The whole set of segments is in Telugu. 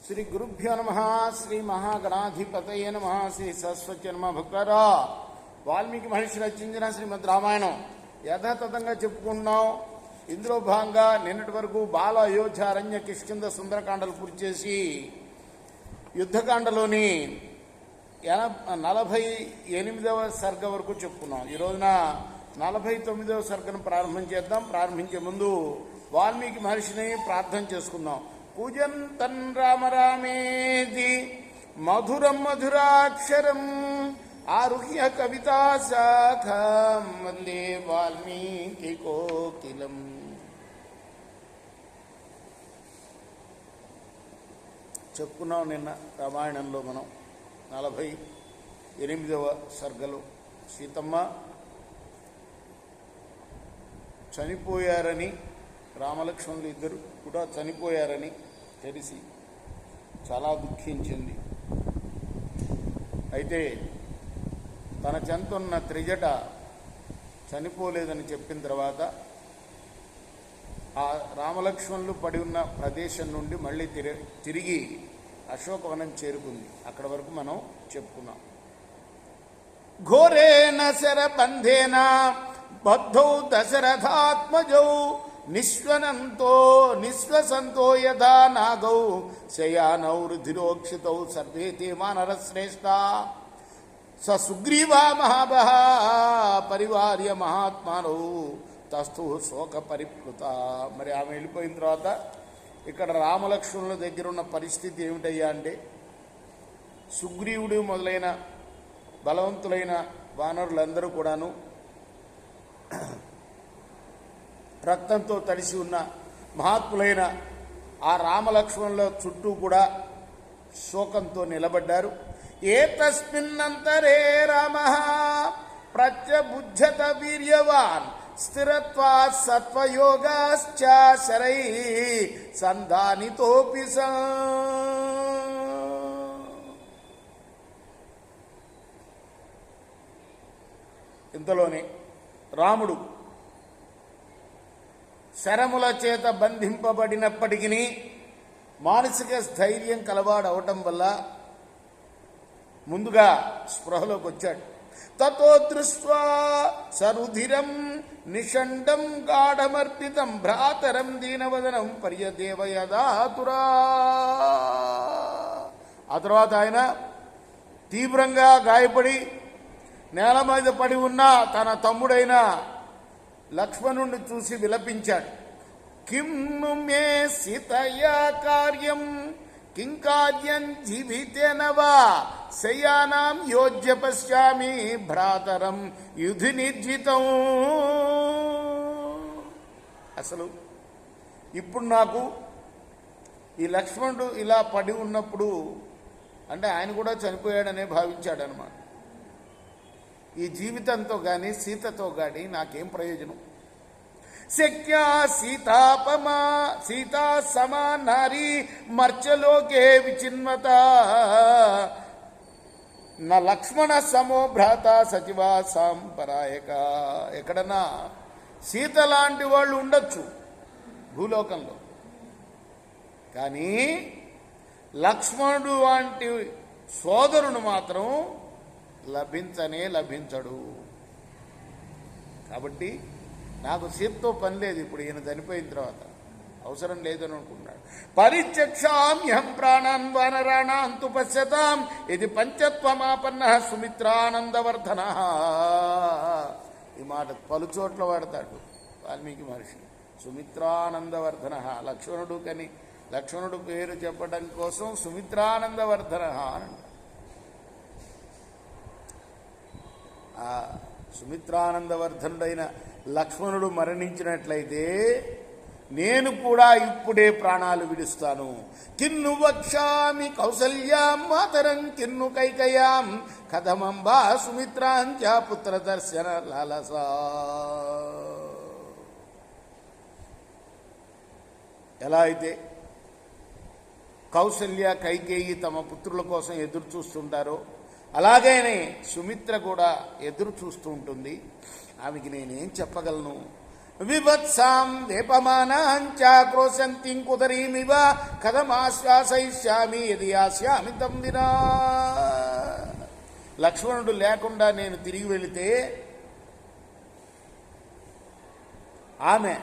శ్రీ గురుభ్యో నమ. శ్రీ మహాగణాధిపతయ నమ. శ్రీ సరస్వతి నమ. భక్తారా, వాల్మీకి మహర్షి రచించిన శ్రీమద్ రామాయణం యథాతథంగా చెప్పుకుంటున్నాం. ఇందులో భాగంగా నిన్నటి వరకు బాల, అయోధ్య, అరణ్య, కిష్కింధ, సుందరకాండలు పూర్తి చేసి యుద్ధకాండలోని 48వ సర్గ వరకు చెప్పుకున్నాం. ఈ రోజున 49వ సర్గను ప్రారంభం చేద్దాం. ప్రారంభించే ముందు వాల్మీకి మహర్షిని ప్రార్థన చేసుకుందాం. పూజంతన్ రామ రామేది మధురం మధురాక్షరం ఆరుహ్య కవితా శాఖం వందే వాల్మీకి కోకిలం. చెప్పుకున్నాం నిన్న రామాయణంలో మనం 48వ సర్గలో సీతమ్మ చనిపోయారని, రామలక్ష్మణులు ఇద్దరు కూడా చనిపోయారని తెలిసి చాలా దుఃఖించింది. అయితే తన చెంతున్న త్రిజట చనిపోలేదని చెప్పిన తర్వాత ఆ రామలక్ష్మణులు పడి ఉన్న ప్రదేశం నుండి మళ్ళీ తిరిగి అశోకవనం చేరుకుంది. అక్కడ వరకు మనం చెప్పుకున్నాం. ఘోరేణ శరబంధేన బద్ధౌ దశరథాత్మజౌ నిశ్వసంతో యథా నాగౌ శయానౌ రుధిరోక్షితౌ సర్వే తే వానరశ్రేష్టా సుగ్రీవా మహాబహ పరివార్య మహాత్మానౌ తస్థు శోక పరిప్లుత. మరి ఆమె వెళ్ళిపోయిన తర్వాత ఇక్కడ రామలక్ష్మణుల దగ్గర ఉన్న పరిస్థితి ఏమిటయ్యా అంటే, సుగ్రీవుడు మొదలైన బలవంతులైన వానరులందరూ కూడాను రక్తంతో తడిసి ఉన్న మహాత్ములైన ఆ రామలక్ష్మణుల చుట్టూ కూడా శోకంతో నిలబడ్డారు. ఏతస్మిన్నంతరే రామః ప్రత్యబుధ్యత వీర్యవాన్ స్థిరత్వా సత్వయోగాశ్చ శరై సంధానితోపి ఇంతలోనే రాముడు శరముల చేత బంధింపబడినప్పటికీ మానసిక స్థైర్యం కలవాడవటం వల్ల ముందుగా స్పృహలోకి వచ్చాడు. తతో దృష్ట్వా సరుధిరం నిషండం గాఢమర్పితం భ్రాతరం దీనవదనం పర్యదేవయదాతురా. ఆ తర్వాత ఆయన తీవ్రంగా గాయపడి నేల మీద పడి ఉన్న తన తమ్ముడైన లక్ష్మణుణ్ణి చూసి విలపించాడు. కిం ను మే సీతయా కార్యం కిం కార్యం జీవితేన వా శయానాం యోజ్య పశ్యామి భ్రాతరం యుధి నిర్జితం. అసలు ఇప్పుడు నాకు ఈ లక్ష్మణుడు ఇలా పడి ఉన్నప్పుడు అంటే ఆయన కూడా చనిపోయాడనే భావించాడనమాట. ఈ జీవితంతో కానీ సీతతో కానీ నాకేం ప్రయోజనం? శక్యా సీతా సమా నారీ మర్చలోకే విచిన్వత నా లక్ష్మణ సమో భ్రాత సచివా సాంపరాయక. ఎక్కడన్నా సీత లాంటి వాళ్ళు ఉండొచ్చు భూలోకంలో, కానీ లక్ష్మణుడు వంటి సోదరుడు మాత్రం లభించడు. కాబట్టి నాకు సీతతో పని లేదు, ఇప్పుడు ఈయన చనిపోయిన తర్వాత అవసరం లేదని అనుకున్నాడు. పరిచక్షామ్యహం ప్రాణాన్ వానరాణాంతు పశ్యతాం ఇది పంచత్వమాపన్న సుమిత్రానందవర్ధన. ఈ మాట పలుచోట్ల వాడతాడు వాల్మీకి మహర్షి. సుమిత్రానందవర్ధన లక్ష్మణుడు పేరు చెప్పడం కోసం సుమిత్రానందవర్ధన అని. ఆ సుమిత్రానందవర్ధనుడైన లక్ష్మణుడు మరణించినట్లయితే నేను కూడా ఇప్పుడే ప్రాణాలు విడుస్తాను. కిన్ను వక్షామి కౌసల్యాం మాతరం కిన్ను కైకయాం కథమంబా సుమిత్రాంచ పుత్ర దర్శన లాలసా. ఎలా అయితే కౌసల్య, కైకేయి తమ పుత్రుల కోసం ఎదురు చూస్తుంటారో అలాగనే సుమిత్ర కూడా ఎదురు చూస్తూ ఉంటుంది. ఆమెకి నేనేం చెప్పగలను? విభత్సాం వేపమానాంచాక్రోశంతిం కుదరీమివ కథమాశ్వాసయిష్యామి యది ఆస్యామి తం వినా. లక్ష్మణుడు లేకుండా నేను తిరిగి వెళితే ఆమె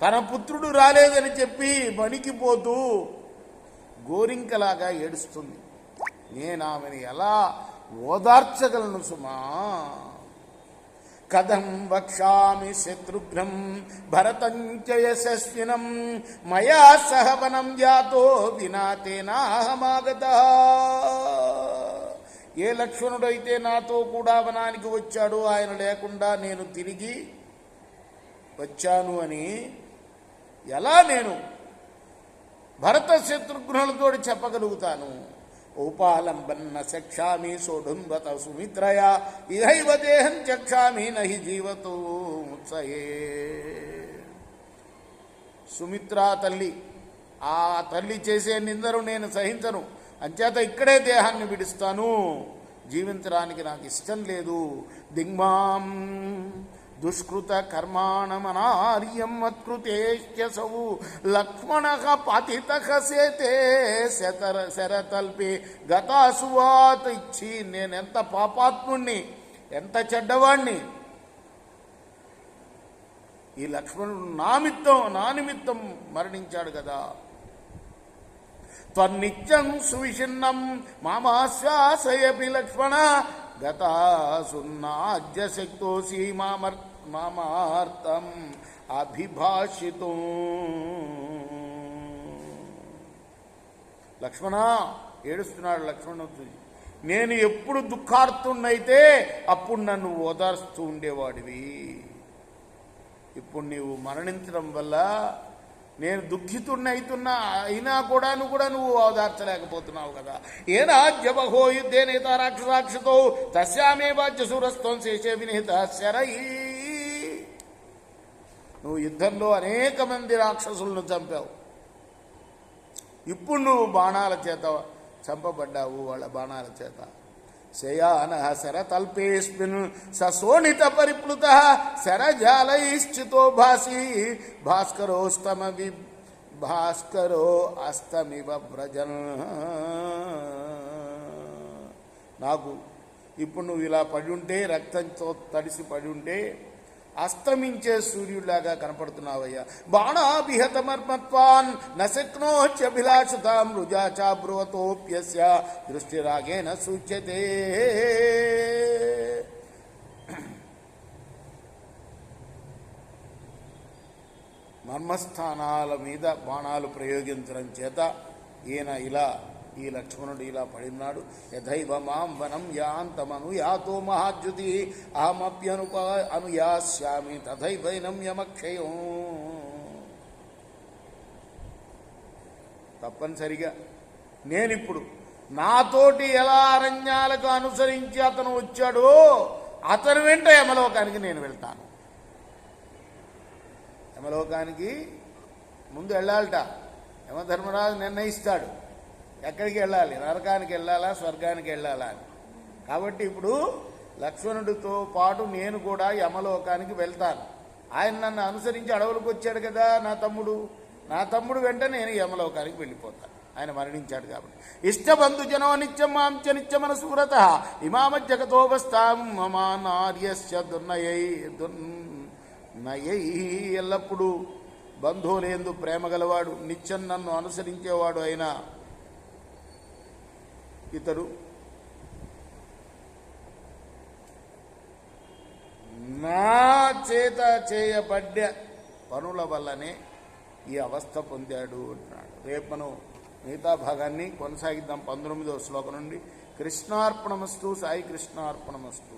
తన పుత్రుడు రాలేదని చెప్పి వణికిపోతూ గోరింకలాగా ఏడుస్తుంది. నేను ఆమెను ఎలా ఓదార్చగలను సుమా? కథం వక్ష్యామి శత్రుఘ్నం భరతం చ యశస్వినం మయా సహ వనం జాతో వినా తేనాహమాగతః. ఏ లక్ష్మణుడైతే నాతో కూడా వనానికి వచ్చాడో ఆయన లేకుండా నేను తిరిగి వచ్చాను అని ఎలా నేను భరత శత్రుఘ్నులతో చెప్పగలుగుతాను? ఉపాలంబన్న చక్షామి సోఢుంబత సుమిత్రయా ఇహైవ దేహం చక్షామి నహి జీవతో ముత్సయే. సుమిత్రా తల్లి, ఆ తల్లి చేసే నిందను నేను సహించను, అంచేత ఇక్కడే దేహాన్ని విడుస్తాను, జీవించడానికి నాకు ఇష్టం లేదు. దిగ్మాం దుష్కృత కర్మాణమనార్యం మత్కృతేష్యసౌ లక్ష్మణ పతితః సేతే శరతల్పే గతాసువాత్. ఇచ్చి నేనెంత పాపాత్ముణ్ణి, ఎంత చెడ్డవాణ్ణి. ఈ లక్ష్మణుడు నా నిమిత్తం మరణించాడు కదా. త్వన్నిత్యం సువిషిన్నం మామాశ్వాసయపి లక్ష్మణ గతాసున్నాజ్య శక్తోసి మామార్తం అభిభాషితో. లక్ష్మణ ఏడుస్తున్నాడు లక్ష్మణుడు. నేను ఎప్పుడు దుఃఖార్తున్నైతే అప్పుడు నన్ను ఓదార్స్తూ ఉండేవాడివి. ఇప్పుడు నీవు మరణించడం వల్ల నేను దుఃఖితున్నైతున్నా అయినా కూడా నువ్వు ఓదార్చలేకపోతున్నావు కదా. ఏనాజ్యబహో యుద్ధే నేత రాక్షసాక్షతో తస్యామే వాజ్యసూరస్తం శేషే వినేత శరై. నువ్వు యుద్ధంలో అనేక మంది రాక్షసులను చంపావు, ఇప్పుడు నువ్వు బాణాల చేత చంపబడ్డావు, వాళ్ళ బాణాల చేత. శయాన శరతల్పేస్మిన్ సశోణిత పరిప్లుత శరజాలైశ్చితో భాసి భాస్కరో అస్తమివ వ్రజన్. నాకు ఇప్పుడు నువ్వు ఇలా పడి ఉంటే, రక్తంతో తడిసి పడి ఉంటే అస్తమించే సూర్యుడిలాగా కనపడుతున్నావయ్యా. బాణాభిహతమర్మత్వాన్ నశక్నోచ్యభిలాషతాం రుజాచాబ్రువతోప్యస్య దృష్టిరాగేన సూచ్యతే. మర్మస్థానాల మీద బాణాలు ప్రయోగించడం చేత ఈ లక్ష్మణుడు ఇలా పడినాడు. యథైవ మాం వనం యాంతమను యాతో మహాద్యుతి అహమప్యనుయాస్యామి తథైవైనం యమక్షయం. తప్పనిసరిగా నేనిప్పుడు నాతోటి ఎలా అరణ్యాలకు అనుసరించి అతను వచ్చాడో అతను వెంట యమలోకానికి నేను వెళ్తాను. యమలోకానికి ముందు వెళ్ళాలట. యమధర్మరాజు నిర్ణయిస్తాడు ఎక్కడికి వెళ్ళాలి, నరకానికి వెళ్ళాలా స్వర్గానికి వెళ్ళాలా అని. కాబట్టి ఇప్పుడు లక్ష్మణుడితో పాటు నేను కూడా యమలోకానికి వెళ్తాను. ఆయన నన్ను అనుసరించి అడవులకు వచ్చాడు కదా నా తమ్ముడు వెంట నేను యమలోకానికి వెళ్ళిపోతాను. ఆయన మరణించాడు కాబట్టి. ఇష్టబంధుజనో నిత్యం మాంచ నిత్యమన సూరత ఇమామజ్జగతోవస్థాం మమా నార్యస్య దుర్నయై. ఎల్లప్పుడూ బంధువులేందు ప్రేమ గలవాడు, నిత్యం నన్ను అనుసరించేవాడు అయినా ఇతడు నా చేత చేయబడ్డ పనుల వల్లనే ఈ అవస్థ పొందాడు అంటున్నాడు. రేపు మనం మిగతా భాగాన్ని కొనసాగిద్దాం. 19వ శ్లోకం నుండి. కృష్ణార్పణమస్తు. సాయి కృష్ణార్పణమస్తు.